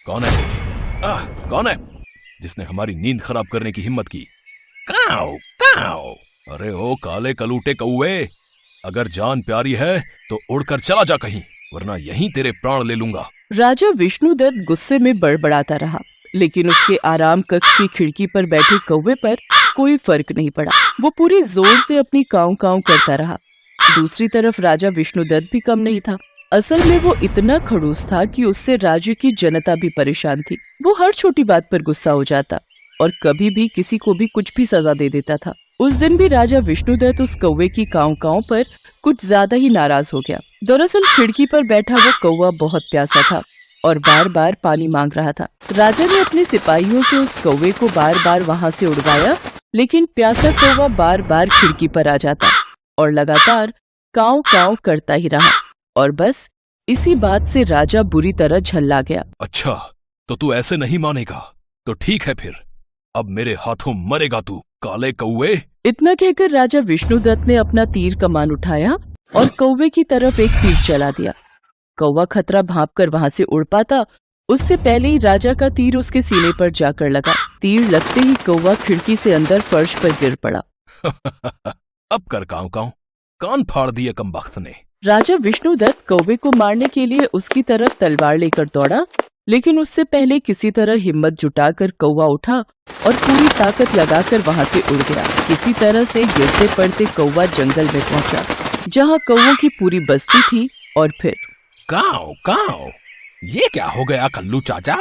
कौन है? कौन है जिसने हमारी नींद खराब करने की हिम्मत की? काऊ काऊ। अरे ओ काले कलूटे कौवे, अगर जान प्यारी है तो उड़कर चला जा कहीं, वरना यहीं तेरे प्राण ले लूंगा। राजा विष्णुदत्त गुस्से में बड़बड़ाता रहा, लेकिन उसके आराम कक्ष की खिड़की पर बैठे कौवे पर कोई फर्क नहीं पड़ा। वो पूरी जोर से अपनी काऊ काऊ करता रहा। दूसरी तरफ राजा विष्णुदत्त भी कम नहीं था। असल में वो इतना खड़ूस था कि उससे राज्य की जनता भी परेशान थी। वो हर छोटी बात पर गुस्सा हो जाता और कभी भी किसी को भी कुछ भी सजा दे देता था। उस दिन भी राजा विष्णुदत्त उस कौवे की काऊ काऊ पर कुछ ज्यादा ही नाराज हो गया। दरअसल खिड़की पर बैठा वो कौवा बहुत प्यासा था और बार बार पानी मांग रहा था। राजा ने अपने सिपाहियों से उस कौवे को बार बार वहाँ से उड़वाया, लेकिन प्यासा कौवा बार बार खिड़की पर आ जाता और लगातार काऊ काऊ करता ही रहा। और बस इसी बात से राजा बुरी तरह झल्ला गया। अच्छा, तो तू ऐसे नहीं मानेगा तो ठीक है, फिर अब मेरे हाथों मरेगा तू, काले कौवे। इतना कहकर राजा विष्णुदत्त ने अपना तीर कमान उठाया और कौवे की तरफ एक तीर चला दिया। कौवा खतरा भांपकर वहां से उड़ पाता उससे पहले ही राजा का तीर उसके सीने पर जाकर लगा। तीर लगते ही कौवा खिड़की से अंदर फर्श पर गिर पड़ा। अब कर काऊ काऊ, कान फाड़ दिए कमबख्त ने। राजा विष्णुदत्त कौवे को मारने के लिए उसकी तरफ तलवार लेकर दौड़ा, लेकिन उससे पहले किसी तरह हिम्मत जुटाकर कौवा उठा और पूरी ताकत लगाकर वहां से उड़ गया। किसी तरह से गिरते पड़ते कौवा जंगल में पहुंचा, जहां कौवों की पूरी बस्ती थी। और फिर काऊ काऊ, ये क्या हो गया कल्लू चाचा?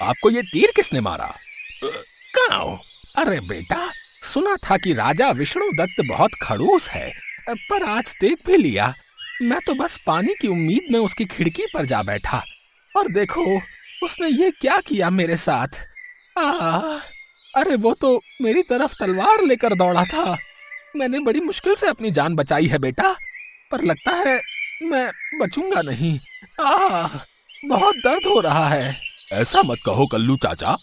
आपको ये तीर किसने मारा? काऊ, अरे बेटा, सुना था कि राजा विष्णुदत्त बहुत खड़ूस है, पर आज देख भी लिया। मैं तो बस पानी की उम्मीद में उसकी खिड़की पर जा बैठा, और देखो उसने ये क्या किया मेरे साथ। अरे वो तो मेरी तरफ तलवार लेकर दौड़ा था। मैंने बड़ी मुश्किल से अपनी जान बचाई है बेटा, पर लगता है मैं बचूंगा नहीं। बहुत दर्द हो रहा है। ऐसा मत कहो कल्लू चाचा,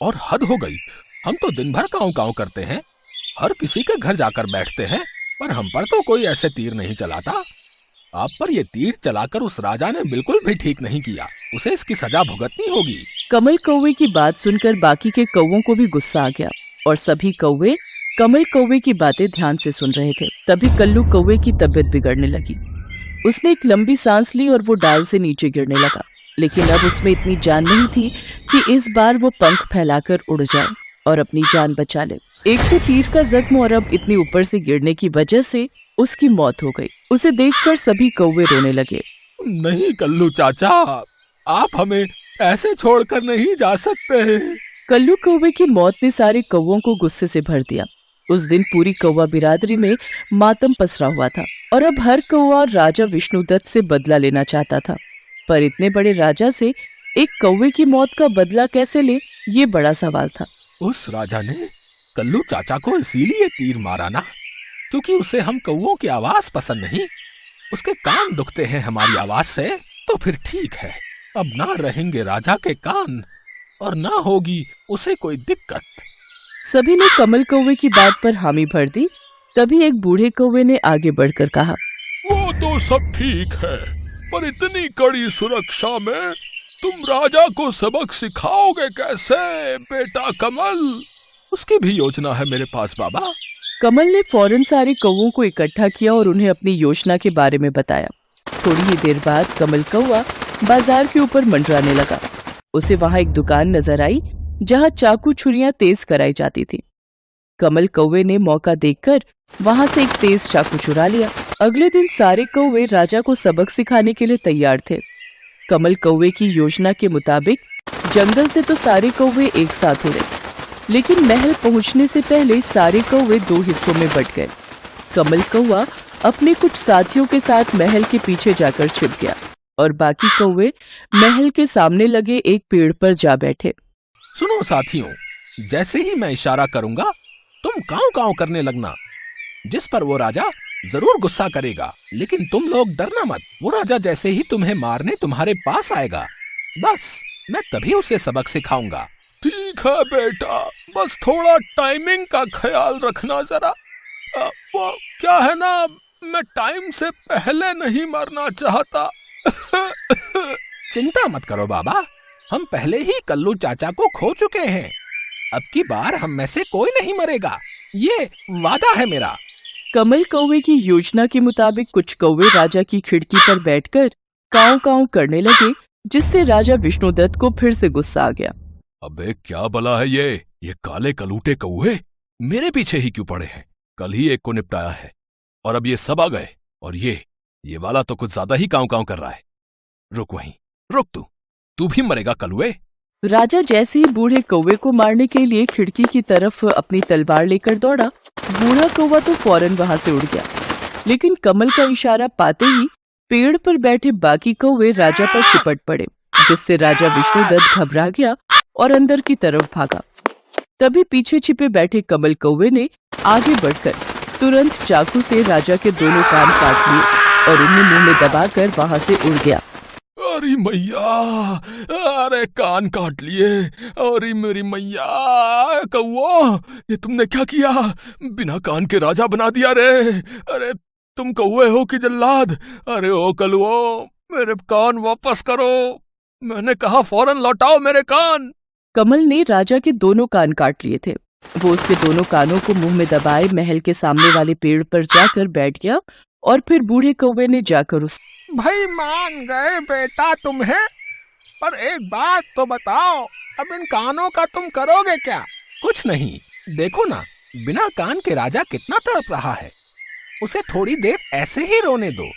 और हद हो गई। हम तो दिन भर काऊ काऊ करते हैं, हर किसी के घर जाकर बैठते हैं, पर हम पर तो कोई ऐसे तीर नहीं चलाता। आप पर ये तीर चलाकर उस राजा ने बिल्कुल भी ठीक नहीं किया। उसे इसकी सजा भुगतनी होगी। कमल कौवे की बात सुनकर बाकी के कौवों को भी गुस्सा आ गया और सभी कौवे कमल कौवे की बातें ध्यान से सुन रहे थे। तभी कल्लू कौवे की तबीयत बिगड़ने लगी। उसने एक लंबी सांस ली और वो डाल से नीचे गिरने लगा, लेकिन अब उसमें इतनी जान नहीं थी कि इस बार वो पंख फैलाकर उड़ जाए और अपनी जान बचा ले। एक तो तीर का जख्म और अब इतनी ऊपर से गिरने की वजह से उसकी मौत हो गई। उसे देखकर सभी कौवे रोने लगे। नहीं कल्लू चाचा, आप हमें ऐसे छोड़कर नहीं जा सकते। कल्लू कौवे की मौत ने सारे कौवों को गुस्से से भर दिया। उस दिन पूरी कौवा बिरादरी में मातम पसरा हुआ था और अब हर कौवा राजा विष्णुदत्त से बदला लेना चाहता था। पर इतने बड़े राजा से एक कौवे की मौत का बदला कैसे ले, ये बड़ा सवाल था। उस राजा ने कल्लू चाचा को इसीलिए तीर मारा ना, क्योंकि उसे हम कौवों की आवाज पसंद नहीं। उसके कान दुखते हैं हमारी आवाज से। तो फिर ठीक है, अब ना रहेंगे राजा के कान और ना होगी उसे कोई दिक्कत। सभी ने कमल कौवे की बात पर हामी भर दी। तभी एक बूढ़े कौवे ने आगे बढ़कर कहा, वो तो सब ठीक है, पर इतनी कड़ी सुरक्षा में तुम राजा को सबक सिखाओगे कैसे बेटा कमल? उसकी भी योजना है मेरे पास बाबा। कमल ने फौरन सारे कौवों को इकट्ठा किया और उन्हें अपनी योजना के बारे में बताया। थोड़ी ही देर बाद कमल कौवा बाजार के ऊपर मंडराने लगा। उसे वहां एक दुकान नजर आई जहां चाकू छुरियां तेज कराई जाती थी। कमल कौवे ने मौका देखकर वहां से एक तेज चाकू चुरा लिया। अगले दिन सारे कौवे राजा को सबक सिखाने के लिए तैयार थे। कमल कौवे की योजना के मुताबिक जंगल से तो सारे कौवे एक साथ उड़े, लेकिन महल पहुंचने से पहले सारे कौवे दो हिस्सों में बट गए। कमल कौवा अपने कुछ साथियों के साथ महल के पीछे जाकर छिप गया और बाकी कौवे महल के सामने लगे एक पेड़ पर जा बैठे। सुनो साथियों, जैसे ही मैं इशारा करूंगा तुम काऊ काऊ करने लगना, जिस पर वो राजा जरूर गुस्सा करेगा। लेकिन तुम लोग डरना मत, वो राजा जैसे ही तुम्हें मारने तुम्हारे पास आएगा, बस मैं तभी उसे सबक सिखाऊंगा। ठीक है बेटा, बस थोड़ा टाइमिंग का ख्याल रखना जरा। वो क्या है ना, मैं टाइम से पहले नहीं मरना चाहता। चिंता मत करो बाबा, हम पहले ही कल्लू चाचा को खो चुके हैं। अब की बार हम में से कोई नहीं मरेगा, ये वादा है मेरा। कमल कौवे की योजना के मुताबिक कुछ कौवे राजा की खिड़की पर बैठकर काऊ काऊ करने लगे, जिससे राजा विष्णुदत्त को फिर से गुस्सा आ गया। अबे क्या बला है ये काले कलूटे कौवे मेरे पीछे ही क्यों पड़े हैं? कल ही एक को निपटाया है और अब ये सब आ गए, और ये वाला तो कुछ ज्यादा ही काऊ काऊ कर रहा है। रुक वहीं, रुक तू भी मरेगा कलुए। राजा जैसे ही बूढ़े कौवे को मारने के लिए खिड़की की तरफ अपनी तलवार लेकर दौड़ा, बूढ़ा कौवा तो फौरन वहां से उड़ गया, लेकिन कमल का इशारा पाते ही पेड़ पर बैठे बाकी कौवे राजा पर चिपट पड़े, जिससे राजा विष्णुदत्त घबरा गया और अंदर की तरफ भागा। तभी पीछे छिपे बैठे कमल कौवे ने आगे बढ़कर तुरंत चाकू से राजा के दोनों कान काट लिए और उन्हें मुंह में दबाकर वहां से उड़ गया। अरे मैया, अरे कान काट लिए, अरे मेरी मैया, कौवा ये तुमने क्या किया? बिना कान के राजा बना दिया रे। अरे तुम कौवे हो कि जल्लाद? अरे ओ कलुओ, मेरे कान वापस करो, मैंने कहा फौरन लौटाओ मेरे कान। कमल ने राजा के दोनों कान काट लिए थे। वो उसके दोनों कानों को मुंह में दबाए महल के सामने वाले पेड़ पर जाकर बैठ गया और फिर बूढ़े कौवे ने जाकर उस भाई मान गए बेटा तुम्हें, पर एक बात तो बताओ, अब इन कानों का तुम करोगे क्या? कुछ नहीं, देखो ना बिना कान के राजा कितना तड़प रहा है, उसे थोड़ी देर ऐसे ही रोने दो,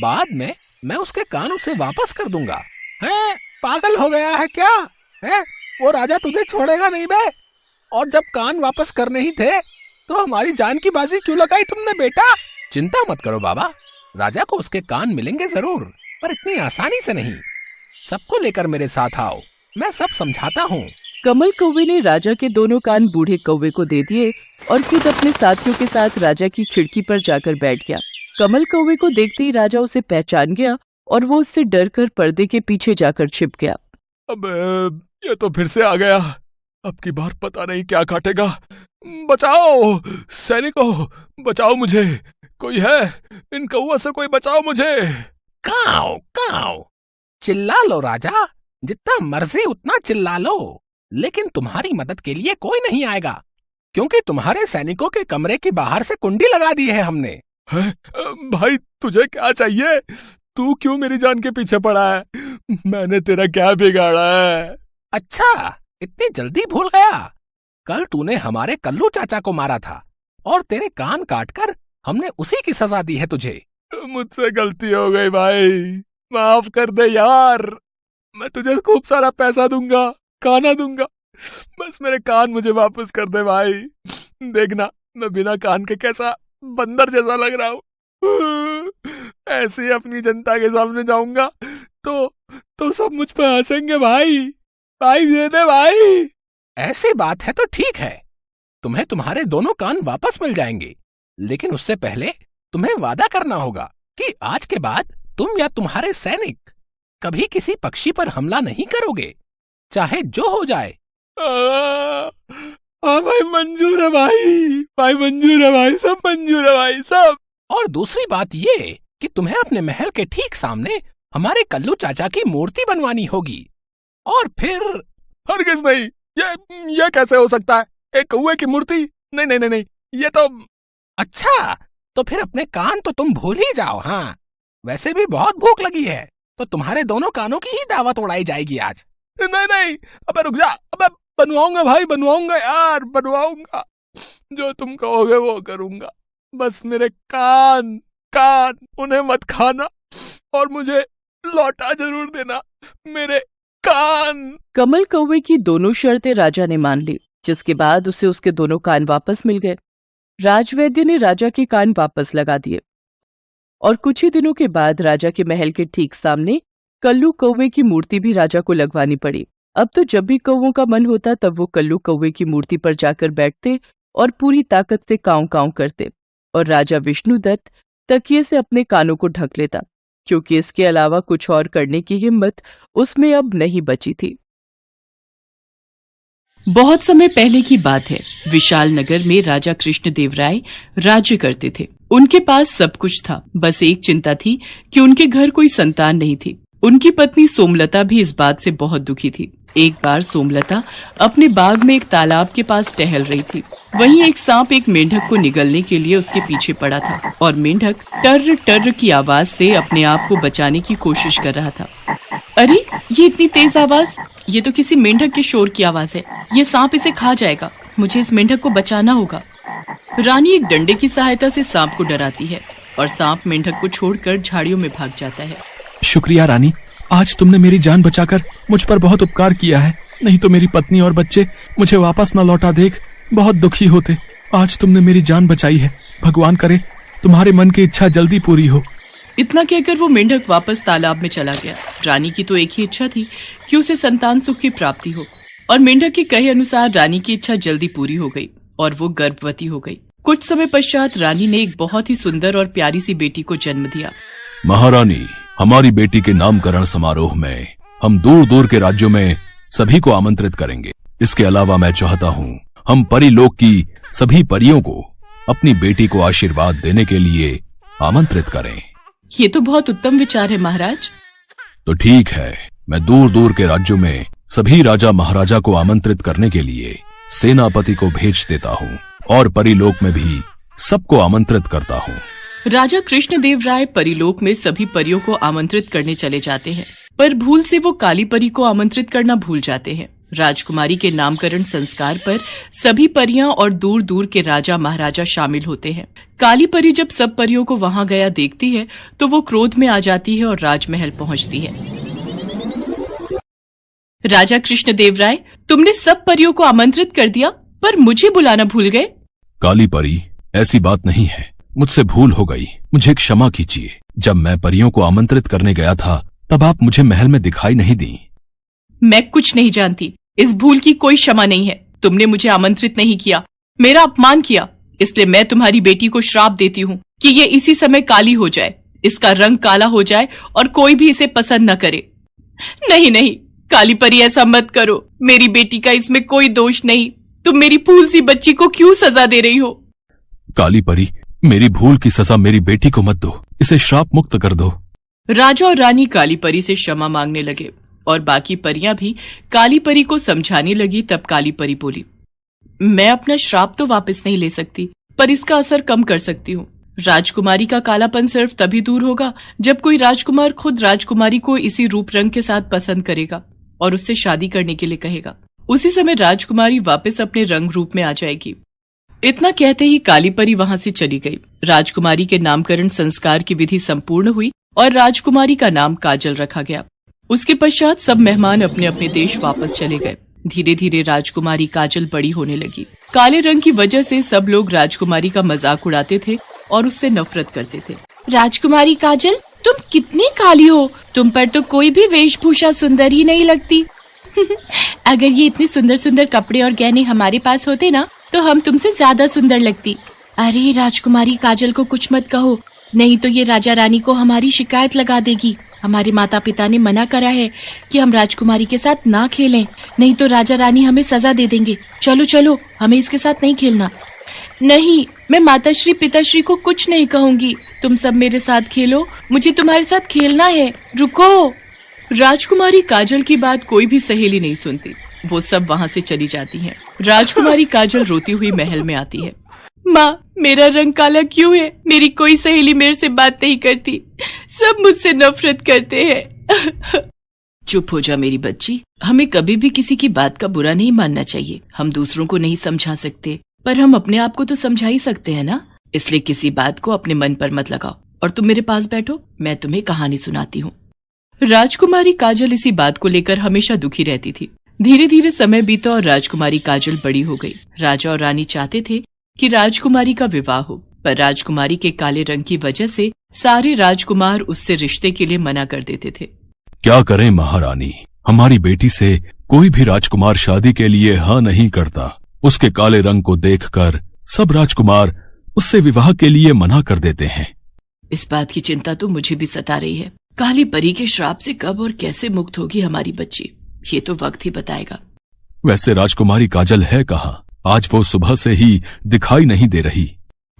बाद में मैं उसके कान उसे वापस कर दूंगा। है पागल हो गया है क्या? है वो राजा तुझे छोड़ेगा नहीं बे। और जब कान वापस करने ही थे तो हमारी जान की बाजी क्यों लगाई तुमने बेटा? चिंता मत करो बाबा, राजा को उसके कान मिलेंगे जरूर, पर इतनी आसानी से नहीं। सबको लेकर मेरे साथ आओ, मैं सब समझाता हूँ। कमल कौवे ने राजा के दोनों कान बूढ़े कौवे को दे दिए और खुद अपने साथियों के साथ राजा की खिड़की पर जाकर बैठ गया। कमल कौवे को देखते ही राजा उसे पहचान गया और वो उससे डरकर पर्दे के पीछे जाकर छिप गया। अब ये तो फिर से आ गया, अब की बार पता नहीं क्या काटेगा। बचाओ सैनिकों, बचाओ मुझे, कोई है? इन कौवा से कोई बचाओ मुझे। काऊ काऊ, चिल्ला लो राजा, जितना मर्जी उतना चिल्ला लो, लेकिन तुम्हारी मदद के लिए कोई नहीं आएगा, क्योंकि तुम्हारे सैनिकों के कमरे के बाहर से कुंडी लगा दी है हमने। भाई तुझे क्या चाहिए? तू क्यों मेरी जान के पीछे पड़ा है? मैंने तेरा क्या बिगाड़ा है? अच्छा, इतनी जल्दी भूल गया? कल तूने हमारे कल्लू चाचा को मारा था और तेरे कान काटकर हमने उसी की सजा दी है तुझे। मुझसे गलती हो गई भाई, माफ कर दे यार। मैं तुझे खूब सारा पैसा दूंगा, खाना दूंगा, बस मेरे कान मुझे वापस कर दे भाई। देखना मैं बिना कान के कैसा बंदर जैसा लग रहा हूँ। ऐसे ही अपनी जनता के सामने जाऊंगा तो सब मुझ पे हंसेंगे भाई। भाई दे दे भाई। ऐसी बात है तो ठीक है, तुम्हें तुम्हारे दोनों कान वापस मिल जाएंगे, लेकिन उससे पहले तुम्हें वादा करना होगा कि आज के बाद तुम या तुम्हारे सैनिक कभी किसी पक्षी पर हमला नहीं करोगे, चाहे जो हो जाए। भाई मंजूर है भाई मंजूर है भाई, सब मंजूर है भाई सब। और दूसरी बात ये कि तुम्हें अपने महल के ठीक सामने हमारे कल्लू चाचा की मूर्ति बनवानी होगी। और फिर हरगिज़ नहीं, ये कैसे हो सकता है? एक कौवे की मूर्ति? नहीं नहीं नहीं नहीं, ये तो अच्छा, तो फिर अपने कान तो तुम भूल ही जाओ। हाँ, वैसे भी बहुत भूख लगी है, तो तुम्हारे दोनों कानों की ही दावत उड़ाई जाएगी आज। नहीं नहीं, अबे रुक जा, अबे बनवाऊंगा भाई, बनवाऊंगा यार, बनवाऊंगा, जो तुम कहोगे वो करूंगा, बस मेरे कान उन्हें मत खाना और मुझे लौटा जरूर देना मेरे कान। कमल कौवे की दोनों शर्तें राजा ने मान ली, जिसके बाद उसे उसके दोनों कान वापस मिल गए। राजवैद्य ने राजा के कान वापस लगा दिए और कुछ ही दिनों के बाद राजा के महल के ठीक सामने कल्लू कौवे की मूर्ति भी राजा को लगवानी पड़ी। अब तो जब भी कौवों का मन होता तब वो कल्लू कौवे की मूर्ति पर जाकर बैठते और पूरी ताकत से काऊ काऊ करते, और राजा विष्णुदत्त तकिए से अपने कानों को ढक लेता, क्योंकि इसके अलावा कुछ और करने की हिम्मत उसमें अब नहीं बची थी। बहुत समय पहले की बात है। विशाल नगर में राजा कृष्णदेवराय राज्य करते थे। उनके पास सब कुछ था, बस एक चिंता थी कि उनके घर कोई संतान नहीं थी। उनकी पत्नी सोमलता भी इस बात से बहुत दुखी थी। एक बार सोमलता अपने बाग में एक तालाब के पास टहल रही थी। वहीं एक सांप एक मेंढक को निगलने के लिए उसके पीछे पड़ा था और मेंढक टर्र टर्र की आवाज से अपने आप को बचाने की कोशिश कर रहा था। अरे, ये इतनी तेज आवाज! ये तो किसी मेंढक के शोर की आवाज है। ये सांप इसे खा जाएगा। मुझे इस मेंढक को बचाना होगा। रानी एक डंडे की सहायता से सांप को डराती है और सांप मेंढक को छोड़कर झाड़ियों में भाग जाता है। शुक्रिया रानी, आज तुमने मेरी जान बचाकर मुझ पर बहुत उपकार किया है। नहीं तो मेरी पत्नी और बच्चे मुझे वापस न लौटा देख बहुत दुखी होते। आज तुमने मेरी जान बचाई है। भगवान करे तुम्हारे मन की इच्छा जल्दी पूरी हो। इतना कहकर वो मेंढक वापस तालाब में चला गया। रानी की तो एक ही इच्छा थी कि उसे संतान सुख की प्राप्ति हो, और मेंढक के कहे अनुसार रानी की इच्छा जल्दी पूरी हो गई और वो गर्भवती हो गई। कुछ समय पश्चात रानी ने एक बहुत ही सुंदर और प्यारी सी बेटी को जन्म दिया। महारानी, हमारी बेटी के नामकरण समारोह में हम दूर दूर के राज्यों में सभी को आमंत्रित करेंगे। इसके अलावा मैं चाहता हूँ हम परीलोक की सभी परियों को अपनी बेटी को आशीर्वाद देने के लिए आमंत्रित करें। ये तो बहुत उत्तम विचार है महाराज। तो ठीक है, मैं दूर दूर के राज्यों में सभी राजा महाराजा को आमंत्रित करने के लिए सेनापति को भेज देता हूँ और परीलोक में भी सबको आमंत्रित करता हूँ। राजा कृष्णदेव राय परीलोक में सभी परियों को आमंत्रित करने चले जाते हैं, पर भूल से वो काली परी को आमंत्रित करना भूल जाते हैं। राजकुमारी के नामकरण संस्कार पर सभी परियां और दूर दूर के राजा महाराजा शामिल होते हैं। काली परी जब सब परियों को वहां गया देखती है तो वो क्रोध में आ जाती है और राजमहल पहुंचती है। राजा कृष्णदेव राय, तुमने सब परियों को आमंत्रित कर दिया पर मुझे बुलाना भूल गए। काली परी, ऐसी बात नहीं है, मुझसे भूल हो गई, मुझे क्षमा कीजिए। जब मैं परियों को आमंत्रित करने गया था तब आप मुझे महल में दिखाई नहीं दी। मैं कुछ नहीं जानती, इस भूल की कोई क्षमा नहीं है। तुमने मुझे आमंत्रित नहीं किया, मेरा अपमान किया, इसलिए मैं तुम्हारी बेटी को श्राप देती हूँ कि ये इसी समय काली हो जाए, इसका रंग काला हो जाए और कोई भी इसे पसंद न करे। नहीं नहीं काली परी, ऐसा मत करो, मेरी बेटी का इसमें कोई दोष नहीं। तुम मेरी फूल सी बच्ची को क्यों सजा दे रही हो? काली परी, मेरी भूल की सजा मेरी बेटी को मत दो, इसे श्राप मुक्त कर दो। राजा और रानी काली परी से क्षमा मांगने लगे और बाकी परियां भी काली परी को समझाने लगी। तब काली परी बोली, मैं अपना श्राप तो वापस नहीं ले सकती, पर इसका असर कम कर सकती हूँ। राजकुमारी का कालापन सिर्फ तभी दूर होगा जब कोई राजकुमार खुद राजकुमारी को इसी रूप रंग के साथ पसंद करेगा और उससे शादी करने के लिए कहेगा। उसी समय राजकुमारी वापस अपने रंग रूप में आ जाएगी। इतना कहते ही काली परी वहां से चली गई। राजकुमारी के नामकरण संस्कार की विधि संपूर्ण हुई और राजकुमारी का नाम काजल रखा गया। उसके पश्चात सब मेहमान अपने अपने देश वापस चले गए। धीरे धीरे राजकुमारी काजल बड़ी होने लगी। काले रंग की वजह से सब लोग राजकुमारी का मजाक उड़ाते थे और उससे नफरत करते थे। राजकुमारी काजल, तुम कितनी काली हो, तुम पर तो कोई भी वेशभूषा सुंदर ही नहीं लगती। अगर ये इतने सुंदर सुंदर कपड़े और गहने हमारे पास होते ना तो हम तुमसे ज्यादा सुंदर लगती। अरे राजकुमारी काजल को कुछ मत कहो, नहीं तो ये राजा रानी को हमारी शिकायत लगा देगी। हमारे माता पिता ने मना करा है कि हम राजकुमारी के साथ ना खेलें, नहीं तो राजा रानी हमें सजा दे देंगे। चलो चलो, हमें इसके साथ नहीं खेलना। नहीं, मैं माताश्री पिताश्री को कुछ नहीं कहूंगी, तुम सब मेरे साथ खेलो, मुझे तुम्हारे साथ खेलना है, रुको। राजकुमारी काजल की बात कोई भी सहेली नहीं सुनती, वो सब वहाँ से चली जाती हैं। राजकुमारी काजल रोती हुई महल में आती है। माँ, मेरा रंग काला क्यों है? मेरी कोई सहेली मेरे से बात नहीं करती, सब मुझसे नफरत करते हैं। चुप हो जा मेरी बच्ची, हमें कभी भी किसी की बात का बुरा नहीं मानना चाहिए। हम दूसरों को नहीं समझा सकते, पर हम अपने आप को तो समझा ही सकते हैं ना। इसलिए किसी बात को अपने मन पर मत लगाओ और तुम मेरे पास बैठो, मैं तुम्हें कहानी सुनाती हूँ। राजकुमारी काजल इसी बात को लेकर हमेशा दुखी रहती थी। धीरे धीरे समय बीता और राजकुमारी काजल बड़ी हो गई। राजा और रानी चाहते थे कि राजकुमारी का विवाह हो, पर राजकुमारी के काले रंग की वजह से सारे राजकुमार उससे रिश्ते के लिए मना कर देते थे। क्या करें महारानी, हमारी बेटी से कोई भी राजकुमार शादी के लिए हाँ नहीं करता। उसके काले रंग को देखकर सब राजकुमार उससे विवाह के लिए मना कर देते हैं। इस बात की चिंता तो मुझे भी सता रही है। काली परी के श्राप से कब और कैसे मुक्त होगी हमारी बच्ची, ये तो वक्त ही बताएगा। वैसे राजकुमारी काजल है कहाँ? आज वो सुबह से ही दिखाई नहीं दे रही।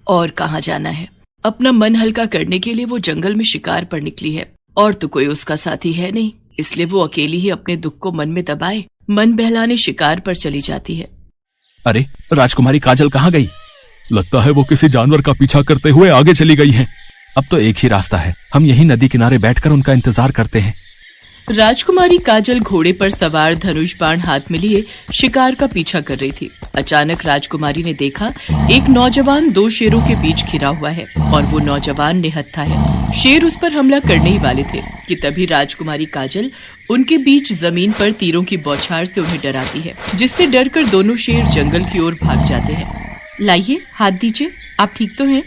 और कहाँ जाना है, अपना मन हल्का करने के लिए वो जंगल में शिकार पर निकली है। और तो कोई उसका साथी है नहीं, इसलिए वो अकेली ही अपने दुख को मन में दबाए मन बहलाने शिकार पर चली जाती है। अरे राजकुमारी काजल कहाँ गई? लगता है वो किसी जानवर का पीछा करते हुए आगे चली गई हैं। अब तो एक ही रास्ता है, हम यहीं नदी किनारे बैठकर उनका इंतजार करते हैं। राजकुमारी काजल घोड़े पर सवार धनुष बाण हाथ में लिए शिकार का पीछा कर रही थी। अचानक राजकुमारी ने देखा एक नौजवान दो शेरों के बीच घिरा हुआ है और वो नौजवान निहत्था है। शेर उस पर हमला करने ही वाले थे कि तभी राजकुमारी काजल उनके बीच जमीन पर तीरों की बौछार से उन्हें डराती है, जिससे डरकर दोनों शेर जंगल की ओर भाग जाते हैं। लाइए हाथ दीजिए, आप ठीक तो हैं?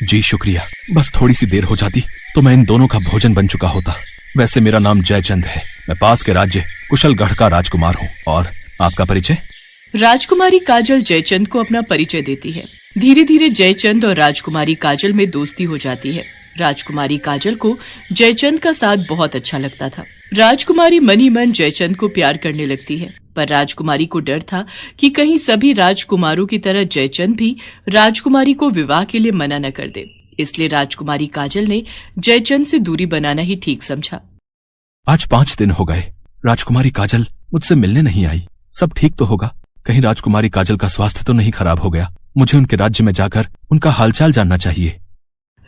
जी शुक्रिया, बस थोड़ी सी देर हो जाती तो मैं इन दोनों का भोजन बन चुका होता। वैसे मेरा नाम जयचंद है, मैं पास के राज्य कुशलगढ़ का राजकुमार हूँ। और आपका परिचय? राजकुमारी काजल जयचंद को अपना परिचय देती है। धीरे धीरे जयचंद और राजकुमारी काजल में दोस्ती हो जाती है। राजकुमारी काजल को जयचंद का साथ बहुत अच्छा लगता था। राजकुमारी मन ही मन जयचंद को प्यार करने लगती है, पर राजकुमारी को डर था कि कहीं सभी राजकुमारों की तरह जयचंद भी राजकुमारी को विवाह के लिए मना न कर दे। इसलिए राजकुमारी काजल ने जयचंद से दूरी बनाना ही ठीक समझा। आज 5 दिन हो गए, राजकुमारी काजल मुझसे मिलने नहीं आई। सब ठीक तो होगा? कहीं राजकुमारी काजल का स्वास्थ्य तो नहीं खराब हो गया? मुझे उनके राज्य में जाकर उनका हालचाल जानना चाहिए।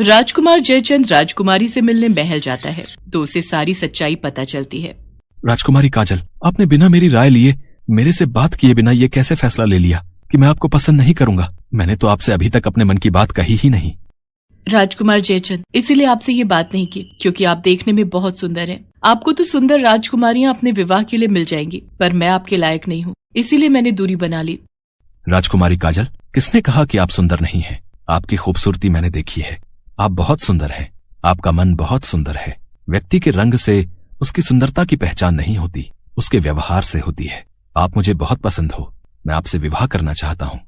राजकुमार जयचंद राजकुमारी से मिलने महल जाता है तो उसे सारी सच्चाई पता चलती है। राजकुमारी काजल, आपने बिना मेरी राय लिए, मेरे से बात किए बिना ये कैसे फैसला ले लिया कि मैं आपको पसंद नहीं करूंगा? मैंने तो आपसे अभी तक अपने मन की बात कही ही नहीं। राजकुमार जयचंद, इसीलिए आपसे ये बात नहीं की क्योंकि आप देखने में बहुत सुंदर हैं। आपको तो सुंदर राजकुमारियां अपने विवाह के लिए मिल जाएंगी, पर मैं आपके लायक नहीं हूँ, इसीलिए मैंने दूरी बना ली। राजकुमारी काजल, किसने कहा कि आप सुंदर नहीं हैं? आपकी खूबसूरती मैंने देखी है, आप बहुत सुंदर हैं। आपका मन बहुत सुंदर है। व्यक्ति के रंग से उसकी सुंदरता की पहचान नहीं होती, उसके व्यवहार से होती है। आप मुझे बहुत पसंद हो, मैं आपसे विवाह करना चाहता हूँ।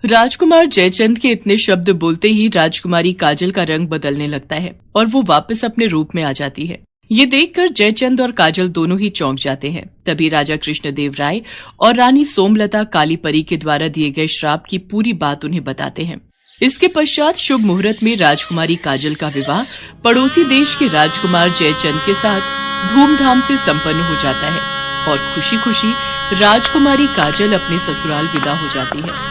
राजकुमार जयचंद के इतने शब्द बोलते ही राजकुमारी काजल का रंग बदलने लगता है और वो वापस अपने रूप में आ जाती है। ये देखकर जयचंद और काजल दोनों ही चौंक जाते हैं। तभी राजा कृष्णदेव राय और रानी सोमलता काली परी के द्वारा दिए गए श्राप की पूरी बात उन्हें बताते हैं। इसके पश्चात शुभ मुहूर्त में राजकुमारी काजल का विवाह पड़ोसी देश के राजकुमार जयचंद के साथ धूमधाम से संपन्न हो जाता है और खुशी खुशी राजकुमारी काजल अपने ससुराल विदा हो जाती है।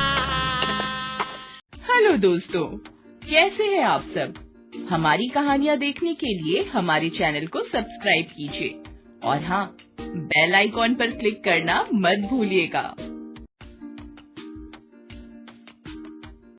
हेलो दोस्तों, कैसे हैं आप सब? हमारी कहानियाँ देखने के लिए हमारे चैनल को सब्सक्राइब कीजिए और हाँ, बेल आइकॉन पर क्लिक करना मत भूलिएगा।